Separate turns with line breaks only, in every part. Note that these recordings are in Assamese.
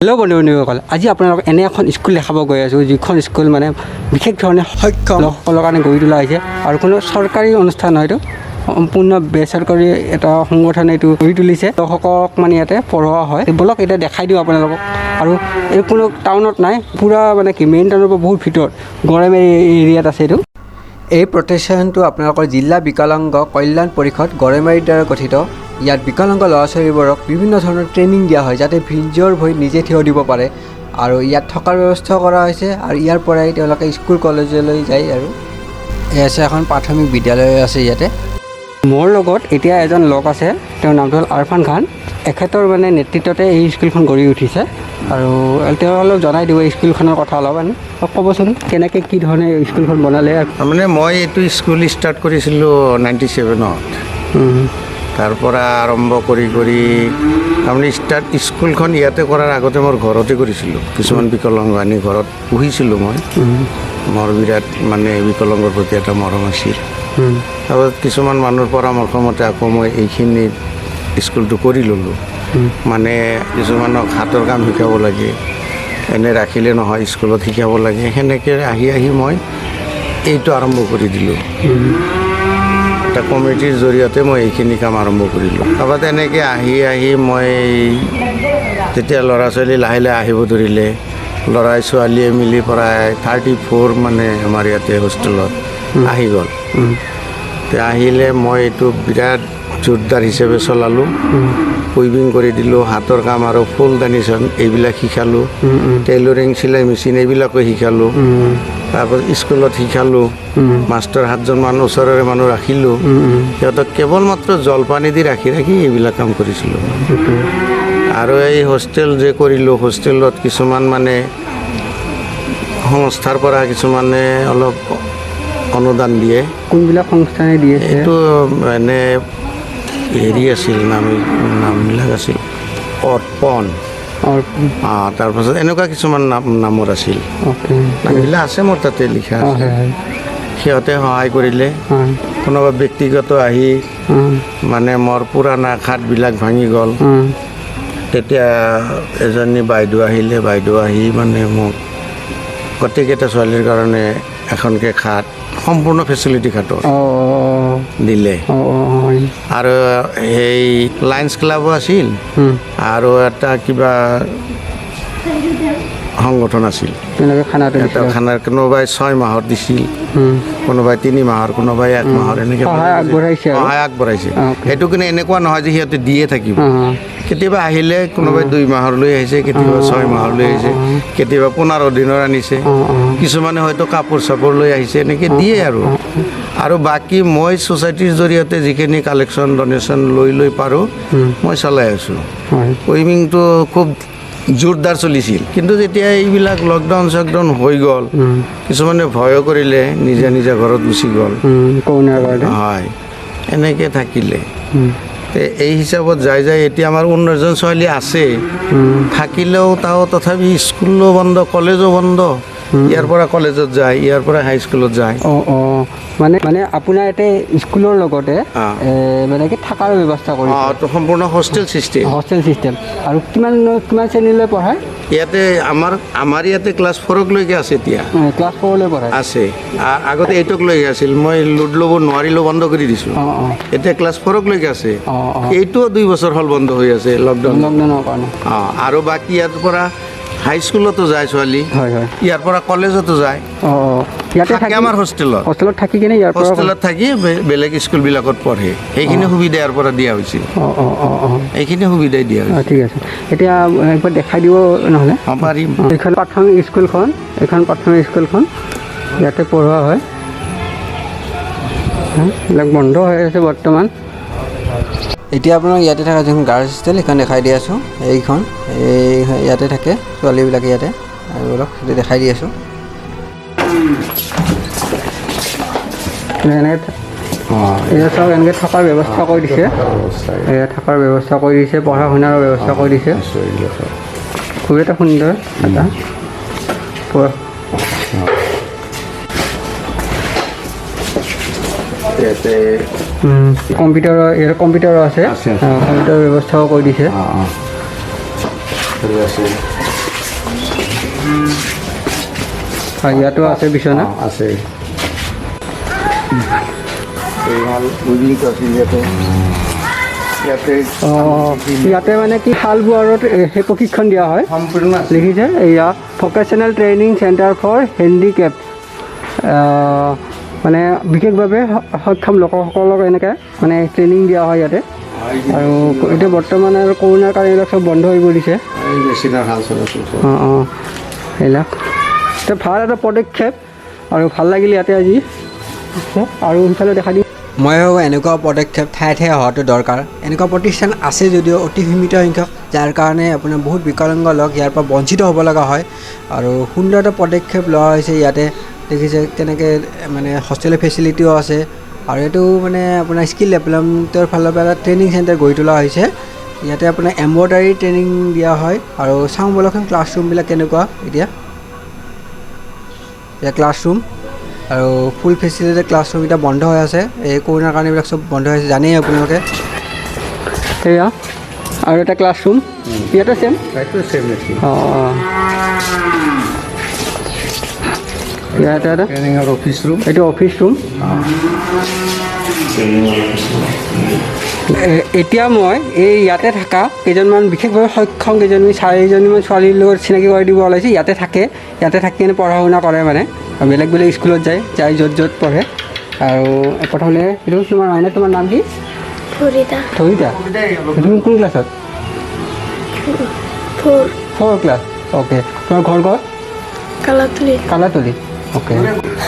হেল্ল' বন্ধুসকল, আজি আপোনালোকক এনে এখন স্কুল দেখাব গৈ আছোঁ, যিখন স্কুল মানে বিশেষ ধৰণে সক্ষম লোকসকলৰ কাৰণে গঢ়ি তোলা হৈছে আৰু কোনো চৰকাৰী অনুষ্ঠান নহয়, এইটো সম্পূৰ্ণ বেচৰকাৰী এটা সংগঠনে এইটো গঢ়ি তুলিছে। লোকসকলক মানে ইয়াতে পঢ়োৱা হয়। বলক এতিয়া দেখাই দিওঁ আপোনালোকক। আৰু এই কোনো টাউনত নাই, পূৰা মানে কি মেইন টাউনৰ পৰা বহুত ভিতৰত গড়েমাৰী এৰিয়াত আছে এইটো। এই প্ৰতিষ্ঠানটো আপোনালোকৰ জিলা বিকলাংগ কল্যাণ পৰিষদ গড়েমাৰীৰ দ্বাৰা গঠিত। ইয়াত বিকলাংগ ল'ৰা ছোৱালীবোৰক বিভিন্ন ধৰণৰ ট্ৰেইনিং দিয়া হয়, যাতে নিজৰ ভৰিত নিজে থিয় দিব পাৰে। আৰু ইয়াত থকাৰ ব্যৱস্থা কৰা হৈছে আৰু ইয়াৰ পৰাই তেওঁলোকে স্কুল কলেজলৈ যায়। আৰু এই আছে এখন প্ৰাথমিক বিদ্যালয় আছে ইয়াতে। মোৰ লগত এতিয়া এজন লগ আছে, তেওঁৰ নামটো হ'ল আৰফান খান। এখেতৰ মানে নেতৃত্বতে এই স্কুলখন গঢ়ি উঠিছে আৰু তেওঁ অলপ জনাই দিব স্কুলখনৰ কথা অলপ। ক'বচোন কেনেকৈ কি ধৰণে স্কুলখন বনালে?
তাৰমানে মই এইটো স্কুল ষ্টাৰ্ট কৰিছিলোঁ 97ত। তাৰ পৰা আৰম্ভ কৰি তাৰমানে স্কুলখন ইয়াতে কৰাৰ আগতে মোৰ ঘৰতে কৰিছিলোঁ। কিছুমান বিকলাংগ আনি ঘৰত পুহিছিলোঁ মই। মোৰ বিৰাট মানে বিকলাংগৰ প্ৰতি এটা মৰম আছিল। তাৰপিছত কিছুমান মানুহৰ পৰামৰ্শ মতে আকৌ মই এইখিনি স্কুলটো কৰি ল'লোঁ। মানে কিছুমানক হাতৰ কাম শিকাব লাগে, এনে ৰাখিলে নহয়, স্কুলত শিকাব লাগে। সেনেকৈ আহি মই এইটো আৰম্ভ কৰি দিলোঁ। এটা কমিটিৰ জৰিয়তে মই এইখিনি কাম আৰম্ভ কৰিলোঁ। তাৰপৰা তেনেকৈ আহি মই যেতিয়া ল'ৰা ছোৱালী লাহে লাহে আহিব ধৰিলে, ল'ৰাই ছোৱালীয়ে মিলি প্ৰায় 34 মানে আমাৰ ইয়াতে হোষ্টেলত আহি গ'ল। আহিলে মই এইটো বিৰাট জোৰদাৰ হিচাপে চলালোঁ। উইভিং কৰি দিলোঁ, হাতৰ কাম আৰু ফুলদানি এইবিলাক শিকালোঁ। টেইলৰিং চিলাই মেচিন এইবিলাকো শিকালোঁ। তাৰপিছত স্কুলত শিকালোঁ। মাষ্টৰ 7জন মানুহ ওচৰৰে মানুহ ৰাখিলোঁ। সিহঁতক কেৱল মাত্ৰ জলপানী দি ৰাখি এইবিলাক কাম কৰিছিলোঁ। আৰু এই হোষ্টেল যে কৰিলোঁ, হোষ্টেলত কিছুমান মানে সংস্থাৰ পৰা কিছুমানে অলপ অনুদান দিয়ে।
কোনবিলাক সংস্থানে দিয়ে?
এইটো মানে হেৰি আছিল, নামবিলাক আছিল অৰ্পণ। তাৰপাছত এনেকুৱা কিছুমান নামৰ আছিল। নামবিলাক আছে মোৰ তাতে লিখা আছে। সিহঁতে সহায় কৰিলে। কোনোবা ব্যক্তিগত আহি মানে মোৰ পুৰণা খাটবিলাক ভাঙি গ'ল। তেতিয়া এজনী বাইদেউ আহিলে, বাইদেউ আহি মানে মোক গোটেইকেইটা ছোৱালীৰ কাৰণে এখনকৈ খাট, সম্পূৰ্ণ ফেচিলিটি খাটৰ দিলে। আৰু সেই লায়ন্স ক্লাবো আছিল আৰু এটা কিবা সংগঠন আছিল। এটা খানাৰ কোনোবাই 6 মাহৰ দিছিল, কোনোবাই 3 মাহৰ, কোনোবাই 1 মাহৰ, এনেকৈ সহায় আগবঢ়াইছে। সেইটো কিন্তু এনেকুৱা নহয় যে সিহঁতে দিয়ে থাকিব। কেতিয়াবা আহিলে কোনোবাই 2 মাহৰ লৈ আহিছে, কেতিয়াবা 6 মাহৰ লৈ আহিছে, কেতিয়াবা 15 দিনৰ আনিছে, কিছুমানে হয়তো কাপোৰ চাপোৰ লৈ আহিছে, এনেকৈ দিয়ে। আৰু বাকী মই ছ'চাইটিৰ জৰিয়তে যিখিনি কালেকশ্যন ডনেশ্যন লৈ পাৰোঁ মই চলাই আছোঁ। উইভিংটো খুব জোৰদাৰ চলিছিল। কিন্তু যেতিয়া এইবিলাক লকডাউন চকডাউন হৈ গ'ল, কিছুমানে ভয়ো কৰিলে, নিজে ঘৰত গুচি গ'ল। হয়, এনেকৈ থাকিলে। এই হিচাপত যাই এতিয়া আমাৰ 19জন ছোৱালী আছে। থাকিলেও তথাপি স্কুলো বন্ধ, কলেজো বন্ধ। ইয়াৰ পৰা কলেজত যায়, ইয়াৰ পৰা হাইস্কুলত যায়।
মানে আপোনাৰ ইয়াতে স্কুলৰ লগতে মানে কি থকাৰ ব্যৱস্থা কৰিছে?
সম্পূৰ্ণ হোষ্টেল চিষ্টেম।
আৰু কিমান শ্ৰেণীলৈ পঢ়ায়
ইয়াতে? আমাৰ ইয়াতে ক্লাছ 4লৈকে আছে। এতিয়া
ক্লাছ 4লৈ পঢ়ায় আছে।
আগতে 8লৈকে আছিল। মই লোড ল'ব নোৱাৰিলোঁ, বন্ধ কৰি দিছোঁ। এতিয়া ক্লাছ 4লৈকে আছে। এইটোও 2 বছৰ হ'ল বন্ধ হৈ আছে লকডাউনৰ কাৰণে। আৰু বাকী ইয়াৰ পৰা হাইস্কুলতো যায় ছোৱালী, ইয়াৰ পৰা কলেজতো যায়। ইয়াতে থাকে আমাৰ হোষ্টেলত থাকি কিনে হোষ্টেলত থাকি বেলেগ স্কুলবিলাকত পঢ়ে। সেইখিনি সুবিধা ইয়াৰ পৰা দিয়া হৈছিল। এইখিনি সুবিধাই দিয়া হৈছে।
ঠিক আছে, এতিয়া একবাৰ দেখাই দিব নহ'লে?
পাৰিম।
এইখন প্ৰাথমিক স্কুলখন ইয়াতে পঢ়োৱা হয়। এইবিলাক বন্ধ হৈ আছে বৰ্তমান। এতিয়া আপোনাক ইয়াতে থকা যোনখন গাৰ্লছ হোষ্টেল সেইখন দেখাই দি আছোঁ। এইখন ইয়াতে থাকে ছোৱালীবিলাকে ইয়াতে, আৰু অলপ দেখাই দি আছোঁ। চব এনেকৈ থকাৰ ব্যৱস্থা কৰি দিছে, থকাৰ ব্যৱস্থা কৰি দিছে, পঢ়া শুনাৰ ব্যৱস্থা কৰি দিছে। খুব এটা সুন্দৰ এটা কম্পিউটাৰো আছে, কম্পিউটাৰৰ ব্যৱস্থাও কৰি দিছে। হয় ইয়াতো আছে বিচনা
আছে এই হ'ল উইলিং আছিল
ইয়াতে মানে কি শাল বোৱাৰত সেই প্ৰশিক্ষণ দিয়া হয়
সম্পূৰ্ণ
লিখিছে এয়া vocational training centre for handicap মানে বিশেষভাৱে সক্ষম লোকসকলক এনেকৈ মানে ট্ৰেইনিং দিয়া হয় ইয়াতে আৰু এতিয়া বৰ্তমান আৰু কৰোণাৰ কাৰণে এইবিলাক চব বন্ধ হৈ পৰিছে
মেচিনৰ হাল চলাইছোঁ
সেইবিলাক এতিয়া ভাল এটা পদক্ষেপ আৰু ভাল লাগিল ইয়াতে আজি আৰু সিফালে দেখা দিম মই ভাবোঁ এনেকুৱা পদক্ষেপ ঠায়ে ঠায়ে হোৱাটো দৰকাৰ এনেকুৱা প্ৰতিষ্ঠান আছে যদিও অতি সীমিত সংখ্যক যাৰ কাৰণে আপোনাৰ বহুত বিকলাংগ লোক ইয়াৰ পৰা বঞ্চিত হ'ব লগা হয় আৰু সুন্দৰ এটা পদক্ষেপ লোৱা হৈছে ইয়াতে দেখিছে কেনেকৈ মানে হোষ্টেলৰ ফেচিলিটিও আছে আৰু এইটো মানে আপোনাৰ স্কিল ডেভেলপমেণ্টৰ ফালৰ পৰা এটা ট্ৰেইনিং চেণ্টাৰ গঢ়ি তোলা হৈছে ইয়াতে আপোনাৰ এম্ব্ৰইডাৰী ট্ৰেইনিং দিয়া হয় আৰু চাওঁ বলকচোন ক্লাছৰুমবিলাক কেনেকুৱা এতিয়া ক্লাছৰুম আৰু ফুল ফেচিলিটি ক্লাছৰুম এতিয়া বন্ধ হৈ আছে এই কৰোণাৰ কাৰণে এইবিলাক চব বন্ধ হৈ আছে জানেই আপোনালোকে সেয়া আৰু এটা ক্লাছৰুম ইয়াতে ছেম অঁ ইয়াতে এটা
ট্ৰেইনিঙৰ অফিচ ৰুম
এইটো অফিচ ৰুম এতিয়া মই এই ইয়াতে থকা কেইজনমান বিশেষভাৱে সক্ষম চাৰিজনীমান ছোৱালীৰ লগত চিনাকি কৰি দিব ওলাইছোঁ ইয়াতে থাকে ইয়াতে থাকি কিনে পঢ়া শুনা কৰে মানে বেলেগ বেলেগ স্কুলত যায় য'ত য'ত পঢ়ে আৰু প্ৰথমতে এইটো তোমাৰ মানে তোমাৰ নাম কি ধৰিতা তুমি কোন ক্লাছত 4 ক্লাছ অ'কে তোমাৰ ঘৰ ক'ত কালাতলি অ'কে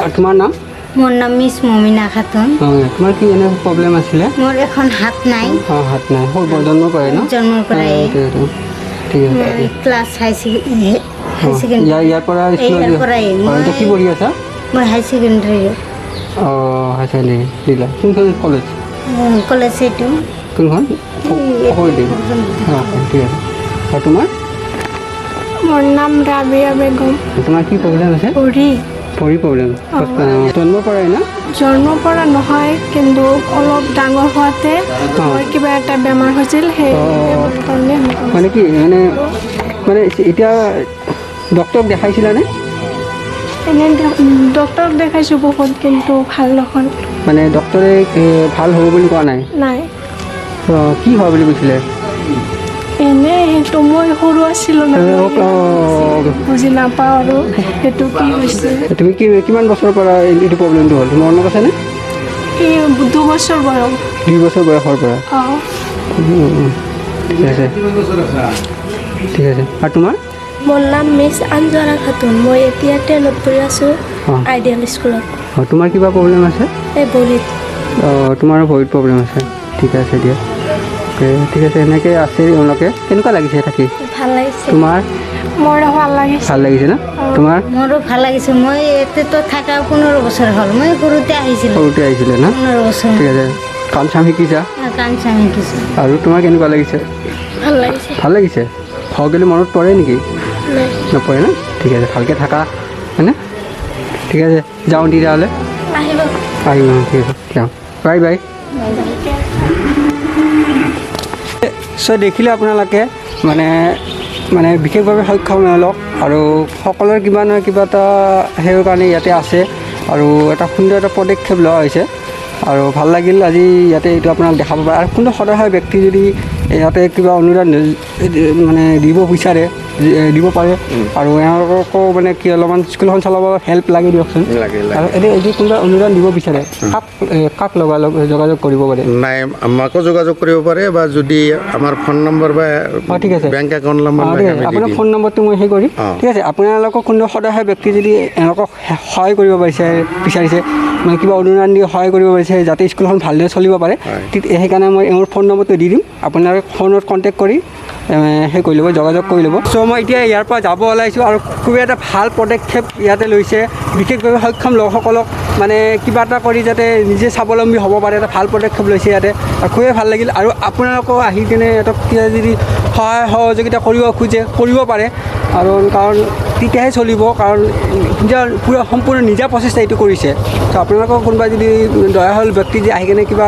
আৰু তোমাৰ নাম
মোৰ নাম মিছ মমিনা খাতুন
তোমাৰ কি এনে প্ৰব্লেম আছিলে
মোৰ এখন হাত নাই
অঁ হাত নাই জন্মৰ পৰাই ন
জন্মৰ পৰাই
ঠিক আছে
ক্লাছ হাই
ইয়াৰ পৰা এতিয়া কি পঢ়ি আছা
মই হাই ছেকেণ্ডেৰী
অঁ হাই ছেকেণ্ডেৰী দিলা কোনখন কলেজ
কলেজ এইটো
কোনখন ঠিক আছে আৰু তোমাৰ
মোৰ নাম ৰাবিয়া বেগম
তোমাৰ কি প্ৰব্লেম আছে ভৰি প্ৰব্লেম জন্মৰ পৰাই না
জন্মৰ পৰা নহয় কিন্তু অলপ ডাঙৰ হোৱাতে মোৰ কিবা এটা বেমাৰ হৈছিল সেই কাৰণে
মানে কি মানে এতিয়া ডক্তৰক দেখাইছিলানে
এনেই ডক্তৰক দেখাইছোঁ বহুত কিন্তু ভাল নহয়
মানে ডক্তৰে ভাল হ'ব বুলি কোৱা নাই কি হয় বুলি কৈছিলে
এনেই সেইটো মই সৰু আছিলোঁ বুজি নাপাওঁ আৰু সেইটো কি হৈছে
তুমি কিমান বছৰৰ পৰা এইটো প্ৰব্লেমটো হ'ল তোমাৰ মনত আছেনে
এই 2 বছৰ বয়স
2 বছৰ বয়সৰ পৰা ঠিক আছে ঠিক আছে আৰু তোমাৰ
মোৰ নাম মিছ আঞ্জনা খাতুন মই এতিয়া 10ত পঢ়ি আছোঁ আইডিয়েল স্কুলত
অঁ তোমাৰ কিবা প্ৰব্লেম আছে
এই ভৰিত
অঁ তোমাৰো ভৰিত প্ৰব্লেম আছে ঠিক আছে দিয়া ঠিক আছে এনেকৈ আছে এওঁলোকে কেনেকুৱা লাগিছে থাকি
ভাল লাগিছে
তোমাৰ
মোৰ ভাল লাগিছে
ভাল লাগিছে না তোমাৰ
মোৰো ভাল লাগিছে মই ইয়াতেতো থকা 15 বছৰ হ'ল মই সৰুতে আহিছিলে
না
15 বছৰ
ঠিক আছে কাম চাম শিকিছা
কাম চাম শিকিছোঁ
আৰু তোমাৰ কেনেকুৱা লাগিছে ভাল লাগিছে সকলো মনত পৰে নেকি নপৰে না ঠিক আছে ভালকৈ থাকা হয়নে ঠিক আছে যাওঁ তেতিয়াহ'লে আহিব ঠিক আছে যাওঁ বাই বাই চ' দেখিলে আপোনালোকে মানে বিশেষভাৱে সক্ষম লোক আৰু সকলোৰে কিবা নহয় কিবা এটা সেইৰ কাৰণে ইয়াতে আছে আৰু এটা সুন্দৰ এটা পদক্ষেপ লোৱা হৈছে আৰু ভাল লাগিল আজি ইয়াতে এইটো আপোনাক দেখাব পাৰে আৰু কোনো সদস্য ব্যক্তি যদি ইয়াতে কিবা অনুদান মানে দিব বিচাৰে দিব পাৰে আৰু এওঁলোককো মানে কি অলপমান স্কুলখন চলাব হেল্প লাগে দিয়কচোন আৰু এতিয়া যদি কোনোবা অনুদান দিব বিচাৰে কাক যোগাযোগ কৰিব পাৰে
নাই আমাকো যোগাযোগ কৰিব পাৰে বা যদি আমাৰ ফোন নম্বৰ বা
ঠিক আছে
বেংক একাউণ্ট নম্বৰ
আপোনাৰ ফোন নম্বৰটো মই সেই কৰিম ঠিক আছে আপোনালোকক কোনো সদস্য ব্যক্তি যদি এওঁলোকক সহায় কৰিব বিচাৰিছে মানে কিবা অনুদান দি সহায় কৰিব পাৰিছে যাতে স্কুলখন ভালদৰে চলিব পাৰে সেইকাৰণে মই এওঁৰ ফোন নম্বৰটো দি দিম আপোনালোকে ফোনত কণ্টেক্ট কৰি সেই কৰি ল'ব যোগাযোগ কৰি ল'ব চ' মই এতিয়া ইয়াৰ পৰা যাব ওলাইছোঁ আৰু খুবেই এটা ভাল পদক্ষেপ ইয়াতে লৈছে বিশেষভাৱে সক্ষম লোকসকলক মানে কিবা এটা কৰি যাতে নিজে স্বাৱলম্বী হ'ব পাৰে এটা ভাল পদক্ষেপ লৈছে ইয়াতে আৰু খুবেই ভাল লাগিল আৰু আপোনালোকেও আহি কিনে সিহঁতক যদি সহায় সহযোগিতা কৰিব খোজে কৰিব পাৰে আৰু কাৰণ তেতিয়াহে চলিব কাৰণ পুৰা সম্পূৰ্ণ নিজা প্ৰচেষ্টা এইটো কৰিছে ত' আপোনালোকক কোনোবা যদি দয়াশীল ব্যক্তি যে আহি কিনে কিবা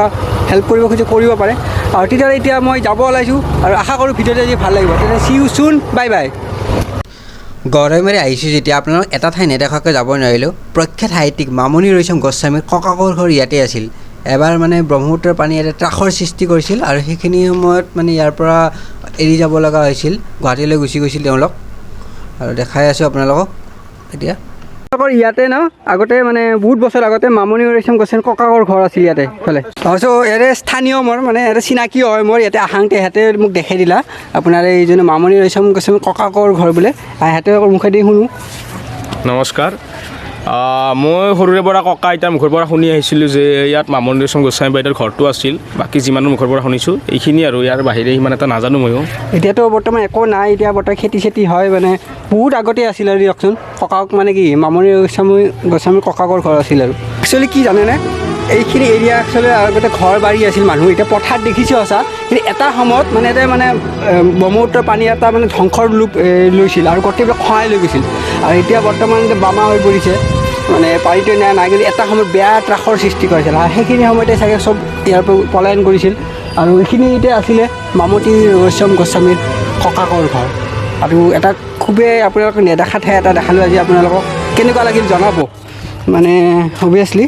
হেল্প কৰিব খোজে কৰিব পাৰে আৰু তেতিয়াহ'লে এতিয়া মই যাব ওলাইছোঁ আৰু আশা কৰোঁ ভিডিঅ'টো আজি ভাল লাগিব তেতিয়াহ'লে C you soon bye bye
গড়ৈমাৰী আহিছোঁ যেতিয়া আপোনালোক এটা ঠাই নেদেখাকৈ যাব নোৱাৰিলোঁ। প্ৰখ্যাত সাহিত্যিক মামণি ৰয়চম গোস্বামীৰ ককাকৰ ঘৰ ইয়াতে আছিল। এবাৰ মানে ব্ৰহ্মপুত্ৰৰ পানী ইয়াতে ত্ৰাসৰ সৃষ্টি কৰিছিল আৰু সেইখিনি সময়ত মানে ইয়াৰ পৰা এৰি যাব লগা হৈছিল, গুৱাহাটীলৈ গুচি গৈছিল তেওঁলোক। আৰু দেখাই আছোঁ আপোনালোকক এতিয়া।
ইয়াতে ন আগতে মানে বহুত বছৰ আগতে মামণি ৰয়চম গোস্বামীৰ ককাকৰ ঘৰ আছিল ইয়াতে ইফালে। তাৰপিছত ইয়াতে স্থানীয় মোৰ মানে ইয়াতে চিনাকি হয় মোৰ, ইয়াতে আহাংতে ইহঁতে মোক দেখাই দিলা আপোনাৰ এইজনে মামণি ৰয়চম গোস্বামীৰ ককাকৰ ঘৰ বোলে। ইহঁতে মুখেদি শুনো।
নমস্কাৰ, মই সৰুৰে পৰা ককা আইতাৰ মুখৰ পৰা শুনি আহিছিলোঁ যে ইয়াত মামণি ৰয়চম গোস্বামী বাইদেউৰ ঘৰটো আছিল। বাকী যিমানৰ মুখৰ পৰা শুনিছোঁ এইখিনি আৰু, ইয়াৰ বাহিৰে সিমান এটা নাজানো ময়ো।
এতিয়াতো বৰ্তমান একো নাই, এতিয়া বৰ্তমান খেতি চেতি হয় মানে বহুত আগতে আছিল আৰু দিয়কচোন। ককাক মানে কি মামণি গোস্বামীৰ ককাকৰ ঘৰ আছিল আৰু। একচুৱেলি কি জানেনে, এইখিনি এৰিয়া একচুৱেলি আগতে ঘৰ বাৰী আছিল মানুহ, এতিয়া পথাৰত দেখিছোঁ সঁচা, কিন্তু এটা সময়ত মানে এটা মানে ব্ৰহ্মপুত্ৰৰ পানী এটা মানে ধ্বংসৰ ৰূপ লৈছিল আৰু গোটেইবিলাক খহাই লৈ গৈছিল। আৰু এতিয়া বৰ্তমান বামা হৈ পৰিছে, মানে পানীটো নাই, কিন্তু এটা সময়ত বেয়া ত্ৰাসৰ সৃষ্টি কৰিছিল। আৰু সেইখিনি সময়তে চাগে চব ইয়াৰ পৰা পলায়ন কৰিছিল। আৰু এইখিনি এতিয়া আছিলে মামণি ৰয়চম গোস্বামীৰ ককাকৰ ঘৰ। আৰু এটা খুবেই আপোনালোকক নেদেখা ঠাই এটা দেখালোঁ আজি আপোনালোকক, কেনেকুৱা লাগিল জনাব। মানে অভিয়াছলি